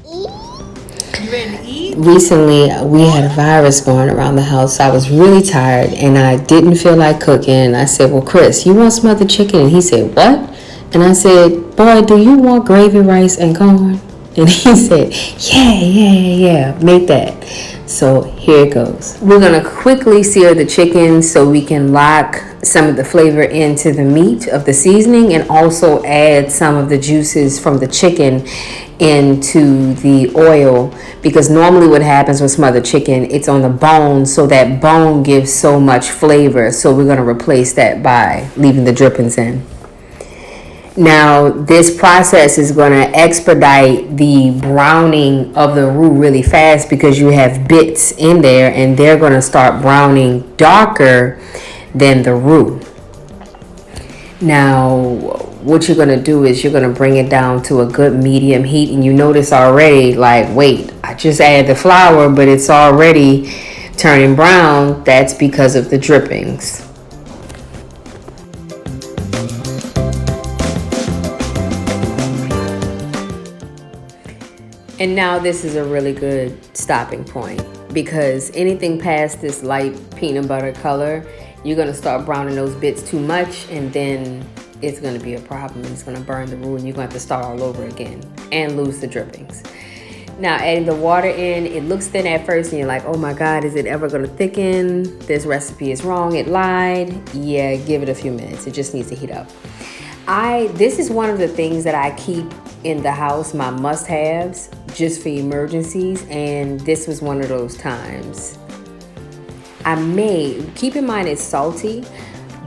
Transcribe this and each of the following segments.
You ready to eat? Recently, we had a virus going around the house. I was really tired and I didn't feel like cooking. I said, well, Chris, you want smothered chicken? And he said, what? And I said, boy, do you want gravy, rice, and corn? And he said, yeah, make that. So here it goes. We're going to quickly sear the chicken so we can lock some of the flavor into the meat of the seasoning and also add some of the juices from the chicken into the oil, because normally what happens with smothered chicken, it's on the bone, so that bone gives so much flavor. So we're going to replace that by leaving the drippings in. Now, this process is going to expedite the browning of the roux really fast because you have bits in there and they're going to start browning darker than the roux. Now, what you're going to do is you're going to bring it down to a good medium heat, and you notice already, like, wait, I just added the flour, but it's already turning brown. That's because of the drippings. And now this is a really good stopping point, because anything past this light peanut butter color, you're going to start browning those bits too much, and then it's going to be a problem. It's going to burn the roux and you're going to have to start all over again and lose the drippings. Now, adding the water in, it looks thin at first and you're like, oh my God, is it ever going to thicken? This recipe is wrong. It lied. Yeah, give it a few minutes. It just needs to heat up. This is one of the things that I keep in the house, my must-haves, just for emergencies, and this was one of those times. I may, keep in mind it's salty,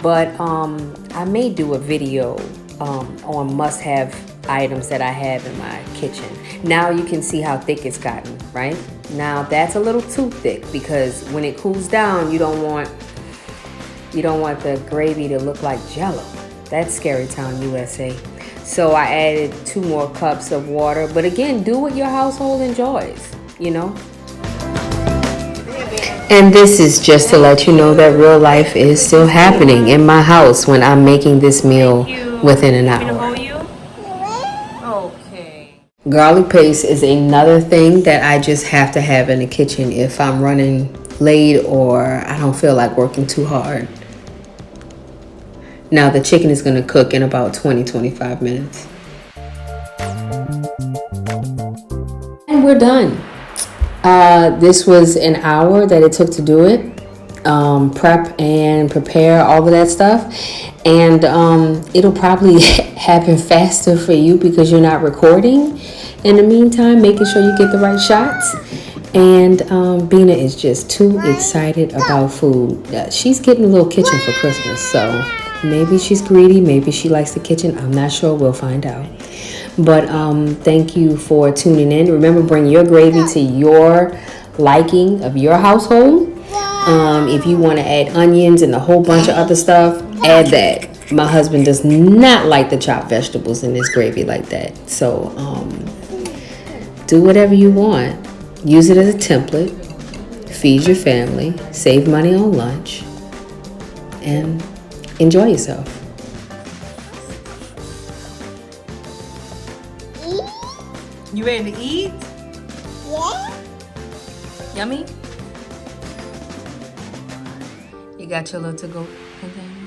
but I may do a video on must-have items that I have in my kitchen. Now you can see how thick it's gotten, right? Now that's a little too thick, because when it cools down, you don't want the gravy to look like Jello. That's Scary Town, USA. So I added 2 more cups of water. But again, do what your household enjoys, you know. And this is just to let you know that real life is still happening in my house when I'm making this meal within an hour. Okay. Garlic paste is another thing that I just have to have in the kitchen if I'm running late or I don't feel like working too hard. Now the chicken is going to cook in about 20-25 minutes. And we're done. This was an hour that it took to do it. Prep and prepare all of that stuff. And it'll probably happen faster for you because you're not recording. In the meantime, making sure you get the right shots. And Bina is just too excited about food. She's getting a little kitchen for Christmas, so maybe she's greedy, maybe she likes the kitchen. I'm not sure. We'll find out. But thank you for tuning in. Remember, bring your gravy to your liking of your household. If you want to add onions and a whole bunch of other stuff, add that. My husband does not like the chopped vegetables in this gravy like that. So do whatever you want. Use it as a template. Feed your family. Save money on lunch. And enjoy yourself. You ready to eat? Yeah. Yummy? You got your little to-go container?